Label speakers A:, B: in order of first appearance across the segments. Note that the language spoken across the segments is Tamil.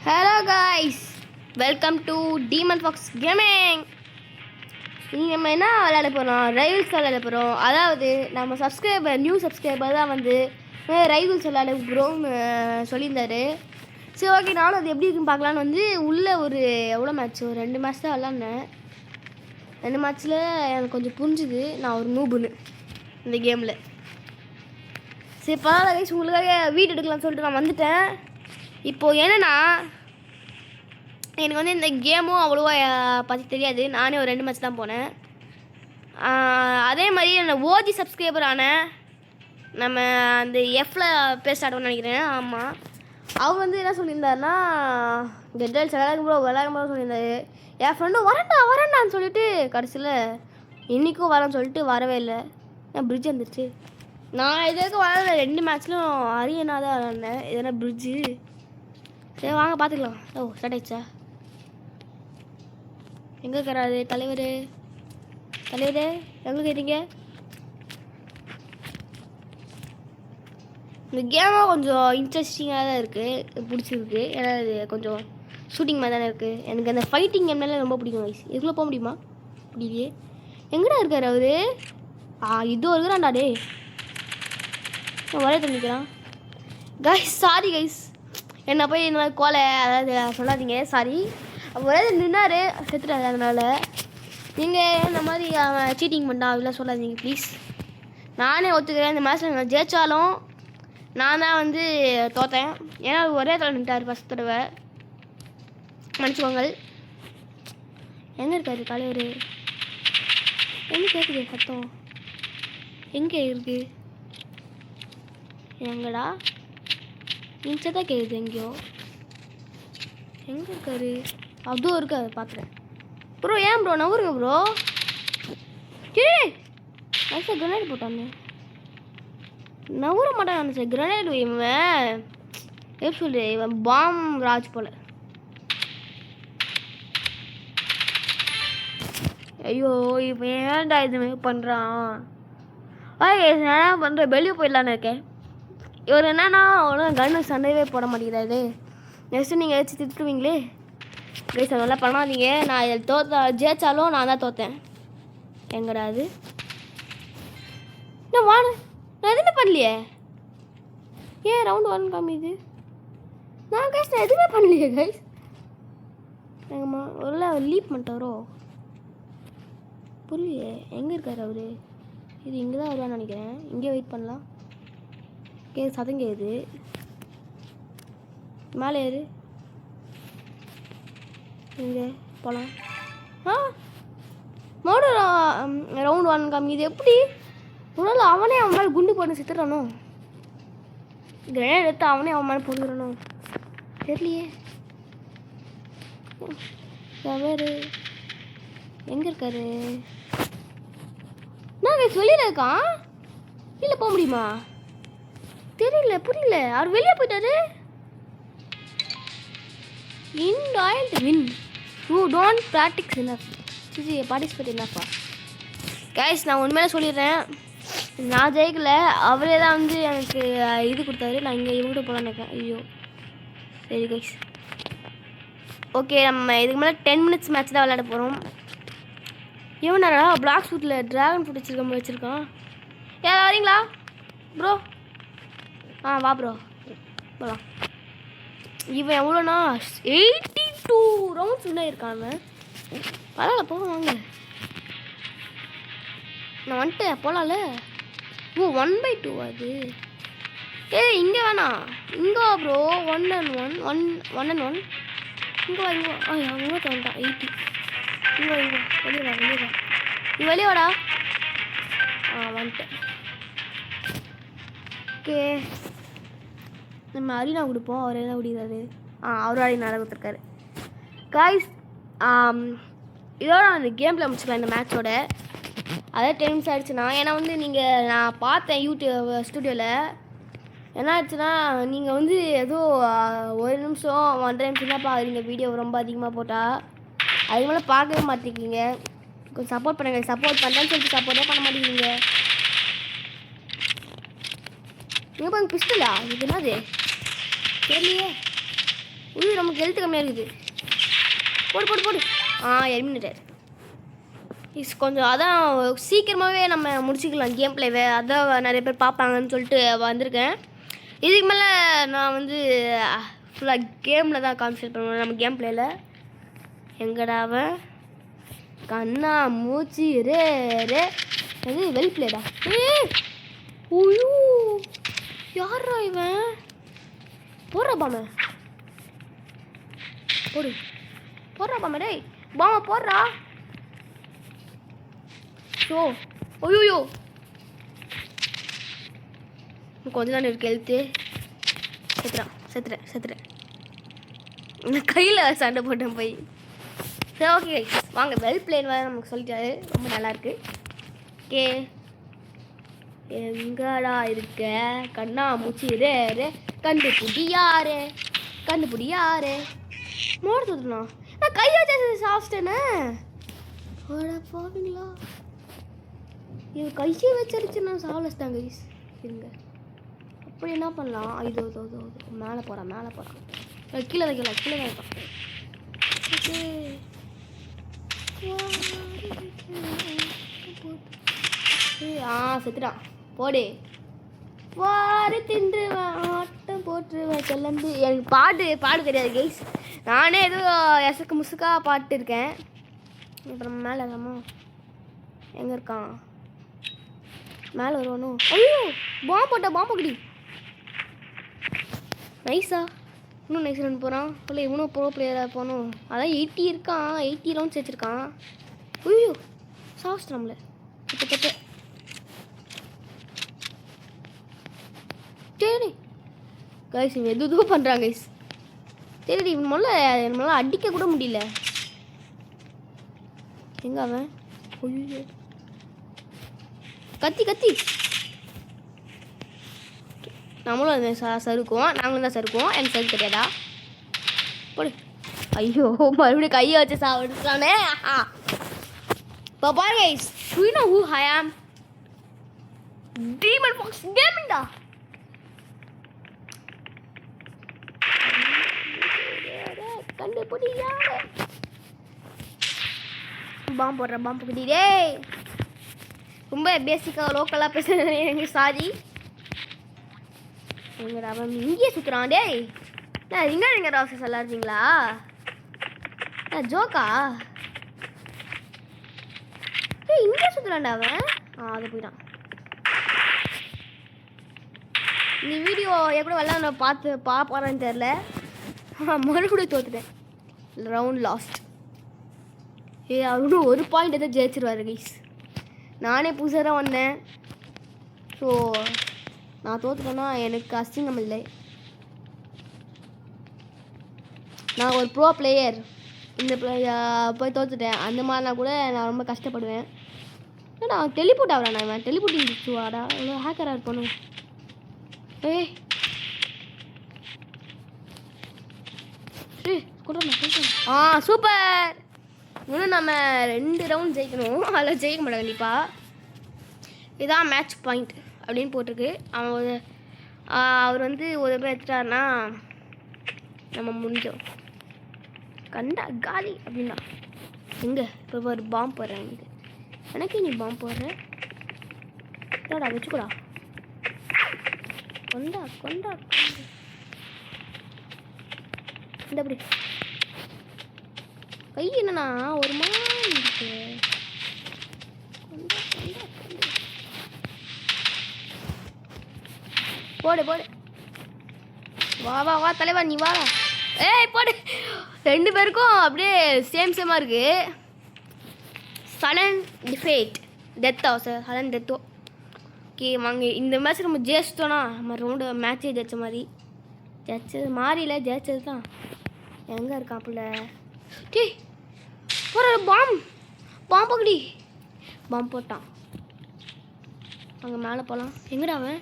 A: Hello guys, welcome to Demon Fox gaming. நீங்கள் நம்ம என்ன விளையாட போகிறோம்? ரைவல்ஸ் விளையாட போகிறோம். அதாவது நம்ம நியூ சப்ஸ்கிரைபர் தான் வந்து ரைவல்ஸ் விளையாட போகிறோம்னு சொல்லியிருந்தாரு. சரி, ஓகே, நானும் அது எப்படி இருக்குன்னு பார்க்கலான்னு வந்து உள்ளே ஒரு எவ்வளோ மேட்ச், ஒரு 2 மேட்ச் தான் விளாட்னேன். 2 மேட்ச்சில் எனக்கு கொஞ்சம் புரிஞ்சுது நான் ஒரு நூபுன்னு இந்த கேமில். சரி, பரவாயில்ல கைஸ், உங்களுக்காக வீடு எடுக்கலாம்னு சொல்லிட்டு நான் வந்துட்டேன். இப்போது என்னென்னா, எனக்கு வந்து இந்த கேமும் அவ்வளோவா பற்றி தெரியாது. நானே ஒரு 2 மேட்ச் தான் போனேன். அதே மாதிரி அந்த ஓஜி சப்ஸ்கிரைபரான நம்ம அந்த எஃப்பில் பேச ஆடுவோம்னு நினைக்கிறேன். ஆமாம், அவர் வந்து என்ன சொல்லியிருந்தாருன்னா, கெட்டல்ஸ் விளையாடும் சொல்லியிருந்தாரு. என் ஃப்ரெண்டும் வரேன்டான்னு சொல்லிட்டு கடைசியில் இன்றைக்கும் வரேன்னு சொல்லிட்டு வரவே இல்லை. ஏன் பிரிட்ஜ் வந்துருச்சு. நான் இதுக்கு வர 2 மேட்ச்லும் அரியனா தான் விளாண்டேன். எதனா பிரிட்ஜு. சரி, வாங்க பார்த்துக்கலாம். ஓ, ஸ்டார்ட் ஆயிடுச்சா? எங்கே இருக்கிறாரு தலைவர்? எங்கே கேட்டீங்க? இந்த கேமும் கொஞ்சம் இன்ட்ரெஸ்டிங்காக தான் இருக்குது, பிடிச்சிருக்கு. ஏன்னா இது கொஞ்சம் ஷூட்டிங் மாதிரி தானே இருக்குது. எனக்கு அந்த ஃபைட்டிங் கேம் மேலே ரொம்ப பிடிக்கும் வயசு. இதுக்குள்ளே போக முடியுமா? முடியலையே. எங்கடா இருக்கார் அவர்? இதோ இருக்கிறான்டா. டே, ஒரே தண்ணிக்கிறான். கைஸ், சாரி கைஸ், என்ன போய் இந்த மாதிரி கோலை அதாவது சொல்லாதீங்க, சாரி. ஒரே நின்னார், செத்துட்டாரு. அதனால் நீங்கள் இந்த மாதிரி அவன் சீட்டிங் பண்ணா அப்படிலாம் சொல்லாதீங்க ப்ளீஸ். நானே ஒத்துக்கிறேன், இந்த மேட்ச்சில் நான் ஜெயிச்சாலும் நான் தான் வந்து தோற்றேன். ஏன்னா ஒரே தலை நின்ட்டார் ஃபஸ்ட் தடவை. மன்னிச்சுக்கோங்க. எங்கே இருக்காரு தலைவர்? எங்கே கேட்குது சத்தம்? எங்கே இருக்குது? எங்கடா இன்ச்சா தான் கேட்குது. எங்கேயோ எங்கே இருக்காரு? அதுவும் இருக்காது, பார்க்குறேன். ப்ரோ, ஏன் ப்ரோ நவருங்க ப்ரோ? சார் கிரனேட் போட்டாங்க. நவர மாட்டான் சார். கிரனேட் இவன் எப்படி சொல்லு, இவன் பாம் ராஜ் போல. ஐயோ, இப்போ ஏன்டா இதுமாரி பண்ணுறான்? என்ன பண்ணுறேன், வெளியே போயிடலான்னு இருக்கேன். இவர் என்னன்னா அவ்வளோ கன்னு சண்டையே போட மாட்டேங்கிறாரு. நெக்ஸ்ட்டு நீங்கள் ஏதாச்சும் திட்டுவீங்களே கைஸ், நல்லா பண்ணாதீங்க. நான் இதில் ஜெயிச்சாலும் நான் தான் தோற்றேன். எங்கடா அது? நான் நான் எதுவுமே பண்ணலையே. ஏன் ரவுண்ட் 1 காமிது? நான் கைஸ் நான் எதுவுமே பண்ணலையே கைஸ். எங்கம்மா ஒரு லீப் பண்ணிட்டாரோ புரியலையே. எங்கே இருக்கார் அவர்? இது இங்கே தான் வருவான்னு நினைக்கிறேன். இங்கே வெயிட் பண்ணலாம். சதங்க ஏது மேலே ஏறு. இங்கே போகலாம். மோடு ரவுண்ட் 1 கம்மி. இது எப்படி உடல் அவனே அவன் மேலே குண்டு போட்டு செத்துறானோ? கிரேட் எடுத்து அவனே அவன் மேலே போடுறானோ தெரியலையே. வேறு எங்கே இருக்காரு? நான் வெளியில் இருக்கான். இல்லை போக முடியுமா தெரியல, புரியல. அவர் வெளியே போயிட்டாரு. win. You don't practice enough. Participate என்னப்பா கைஸ், நான் உண்மையிலே சொல்லிடுறேன். நான் ஜெயிக்கல, அவரே தான் வந்து எனக்கு இது கொடுத்தாரு. நான் இங்கே இவங்கிட்ட போகலான்னு இருக்கேன். ஐயோ, சரி கைஸ், ஓகே. நம்ம இதுக்கு மேலே 10 மினிட்ஸ் மேட்ச் தான் விளையாட போகிறோம். இவனாரா பிளாக் சூட்டில் ட்ராகன் ஃப்ரூட் வச்சுருக்கான். யார் வரீங்களா ப்ரோ? வா ப்ரோ, போகலாம். இவன் எவ்வளோண்ணா 82 ரவுண்ட்ஸ் இன்னும் இருக்காங்க. பரவாயில்ல, போக வாங்க. நான் வந்துட்டேன், போகலாம்ல. ஓ, 1/2 அது. இங்கே வேணாம், இங்கே வா ப்ரோ. 1-on-1 இங்கே வா. அங்கே வந்துட்டான் 80. இங்கே வெளியே வா. நீ வெளியே வாடா. வந்துட்டேன். ஓகே, நம்ம அரினா கொடுப்போம். அவர் என்ன குடிக்கிறாரு? அவரும் அரினா கொடுத்துருக்காரு. காய்ஸ், இதோட அந்த கேமில் முடிச்சுக்கலாம் இந்த மேட்சோட. அதே 10 நிமிஷம் ஆயிடுச்சுன்னா, ஏன்னா வந்து நான் பார்த்தேன் யூடியூப் ஸ்டுடியோவில் என்ன ஆயிடுச்சுன்னா, நீங்கள் வந்து ஏதோ 1 நிமிஷம் 1.5 நிமிஷம் தான் பார்க்குறீங்க வீடியோ. ரொம்ப அதிகமாக போட்டால் அதுக்கு மேலே பார்க்கவே மாட்டேங்கிங்க. கொஞ்சம் சப்போர்ட் பண்ணுங்கள். சப்போர்ட் பண்ணுறேன்னு சொல்லிட்டு சப்போர்ட்டே பண்ண மாட்டேங்கிறீங்க. நீங்கள் பாருங்க, பிஸ்டலா? இது என்னது தெரியலையே. நமக்கு எனக்கு ஹெல்த் கம்மியாக இருக்குது. போடு போடு போடு. எலிமினேட்டர். கொஞ்சம் அதான் சீக்கிரமாகவே நம்ம முடிச்சுக்கலாம் கேம் பிளேவை. அதான் நிறைய பேர் பார்ப்பாங்கன்னு சொல்லிட்டு வந்திருக்கேன். இதுக்கு மேலே நான் வந்து ஃபுல்லாக கேமில் தான் கான்சன்ட்ரேட் பண்ணுவேன். நம்ம கேம் பிளேயில் எங்கடாவன் கண்ணா மூச்சு ரே ரே அது வெல் பிளேடா. ஐயோ யாரா இவன்? போடுறா பாம போடு. போடுறா பாம டேய். பாம போடுறா. ஸோ ஐயோ கொஞ்ச நாள் இருக்கு ஹெல்த்து. செத்துறேன் நான் கையில் சண்டை போட்டேன் போய். சரி ஓகே வாங்க. வெல் பிளேன் வேறு நமக்கு சொல்லிட்டாரு. ரொம்ப நல்லாயிருக்கு. ஓகே எங்கடா இருக்க கண்ணா மூச்சு ரே ரே கண்டுபிடி யாரு மோட தூத்துனா நான் கை வச்சு சாப்பிட்டேனே. போவீங்களா? இது கையை வச்சிருச்சு. நான் சாப்பிட்டாங்க கைஸ். இருங்க அப்படி என்ன பண்ணலாம்? இது மேலே போகிறான். கீழே வைக்கலாம். செத்துட்டான். போடு வாரு தின்றுவேன் ஆட்டம் போட்டுருவேன் கிளம்பி. எனக்கு பாடு தெரியாது கைஸ். நானே எதுவும் எசக்கு முசுக்கா பாட்டு இருக்கேன். அப்புறம் மேலே இல்லாமா எங்கே இருக்கான்? மேலே வருவானோ? ஐயோ பாம்பு கடி. நைஸா இன்னும் நைஸ் ரன் போகிறான். இல்லை இவனும் ப்ரோ பிளேயராக போகணும். அதான் 80 இருக்கான். 80 ரவுண்ட்ஸ் வச்சுருக்கான். ஐயோ சாஸ்ட் நம்மள கிட்ட சரி கைஸ். இவன் எதுவும் பண்ணுறான் கைஸ். சரி இவன் நம்மளால் அடிக்க கூட முடியல. எங்க அவன்? ஐயோ கத்தி நம்மளும் அந்த சறுக்குவோம். நாங்களும் தான் சறுக்குவோம். எனக்கு சறுக்கு தெரியாதா? போடு. ஐயோ மறுபடியும் கையை வச்சு சாப்பிட்டுட்டானே. இப்போ பாருங்க you know who I am? Demon Fox Gaming டா. கண்டுபிடி யாரு? பாம்பு போடுற பாம்பு கட்டி டேய். ரொம்ப பேசிக்காக லோக்கலாக பேசுகிறேன். எனக்கு சாரி. எங்கடா அவன் இங்கேயே சுற்றுறான் டேய். நீங்கள் ராசஸ் எல்லாம் இருக்கீங்களா? ஜோக்கா டேய் இங்கே சுற்றுறான்டா அவன். அது போயிட்டான். இந்த வீடியோ எப்படி விளாட பார்ப்பாரான்னு தெரில. மறுபடியும் தோத்துட்டேன். Round last. அவரும் ஒரு பாயிண்ட் எதாவது ஜெயிச்சிருவாரு கைஸ். நானே புதுசாக தான் வந்தேன். ஸோ நான் தோற்றுட்டேன்னா எனக்கு அசிங்கம் இல்லை. நான் ஒரு ப்ரோ பிளேயர். இந்த போய் தோற்றுட்டேன். அந்த மாதிரினா கூட நான் ரொம்ப கஷ்டப்படுவேன். ஏன்னா டெலிபோர்ட் ஆகிறேன். நான் டெலிபோர்ட் இருந்துச்சுவாடா. இவ்வளோ ஹேக்கராக இருக்கணும். சூப்பர். இன்னும் நம்ம 2 ரவுண்ட் ஜெயிக்கணும். அதில் ஜெயிக்க மாட்டோம் கண்டிப்பாக. இதான் மேட்ச் பாயிண்ட் அப்படின்னு போட்டிருக்கு. அவர் வந்து ஒரு பேர் எடுத்துட்டாருன்னா நம்ம முடிஞ்சோம். கண்டா காலி அப்படின்னா எங்கே இப்போ ஒரு பாம்பு போடுறேன். எனக்கு நீ பாம்பு போடுற ஏடா வச்சுக்கூடா. கொண்டா இந்த அப்படி கை என்னன்னா ஒரு மாதிரி இருக்கு. போடு வா தலைவா நீ வா. போடு. 2 பேருக்கும் அப்படியே சேமாக இருக்கு. சடன் டெத்தோ. ஓகே வாங்க இந்த மேட்ச் நம்ம ஜெயிச்சிட்டோன்னா நம்ம ரவுண்டு மேட்சே ஜெயிச்ச மாதிரி. ஜெயிச்சது மாறில ஜெயிச்சது தான். எங்கே இருக்கான் பிள்ள? டேய் போகிற பாம்புடி. பாம்பு போட்டான். அங்கே மேலே போகலாம். எங்கடா அவன்?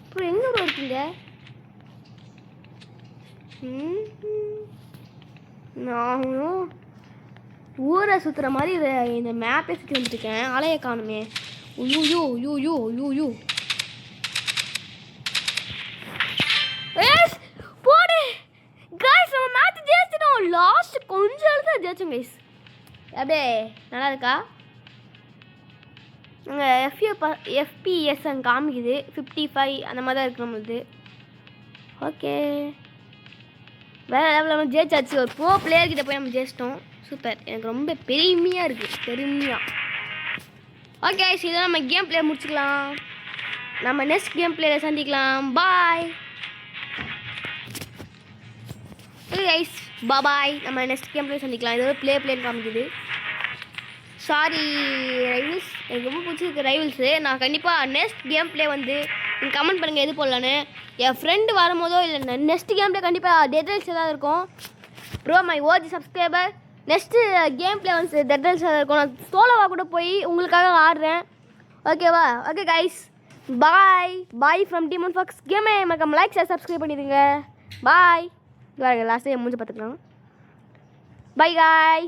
A: அப்புறம் எங்கே இருக்கீங்க? நானும் ஊரை சுற்றுற மாதிரி இந்த மேப்பே சுற்றி வந்துட்டுருக்கேன். ஆலையை காணுமே. ஐயோ போடு. ஜெயிச்சோம் கைஸ். அப்படியே நல்லா இருக்கா? நாங்கள் எஃபிஎஸ் அங்கே காமிக்குது 55 அந்த மாதிரி தான் இருக்கு நம்மளுது. ஓகே, வேறு லெவலில் நம்ம ஜெயிச்சாச்சு. ஒரு ப்ரோ பிளேயர்கிட்ட போய் நம்ம ஜெயிச்சிட்டோம். சூப்பர், எனக்கு ரொம்ப பெருமையாக இருக்குது, பெருமையாக. ஓகே, இதை நம்ம கேம் பிளே முடிச்சுக்கலாம். நம்ம நெக்ஸ்ட் கேம் பிளேயில் சந்திக்கலாம். பாய் கைஸ், பாய். நம்ம நெக்ஸ்ட் கேம் பிளே சந்திக்கலாம். இது பிளேன்னு காமிக்குது. சாரி ரைவல்ஸ், எனக்கு ரொம்ப பிடிச்சிருக்கு ரைவல்ஸு. நான் கண்டிப்பாக நெக்ஸ்ட் கேம் பிளே வந்து நீங்கள் கமெண்ட் பண்ணுங்கள் எது போடலான்னு. என் ஃப்ரெண்டு வரும்போதோ இல்லை நெக்ஸ்ட் கேம் பிளே கண்டிப்பாக டெட்டைல்ஸ் ஏதாவது இருக்கும். Bro my OG subscriber, next game play வந்து டெட்டைல்ஸ் ஏதாவது இருக்கும். நான் சோலோவாக கூட போய் உங்களுக்காக ஆடுறேன். ஓகேவா? Okay guys, bye from demon fox கேமே. மறக்காம லைக் ஷேர் சப்ஸ்கிரைப் பண்ணிடுங்க. பாய். லாஸ்ட்டு மூஞ்சி பார்த்துக்கலாம். பை காய்.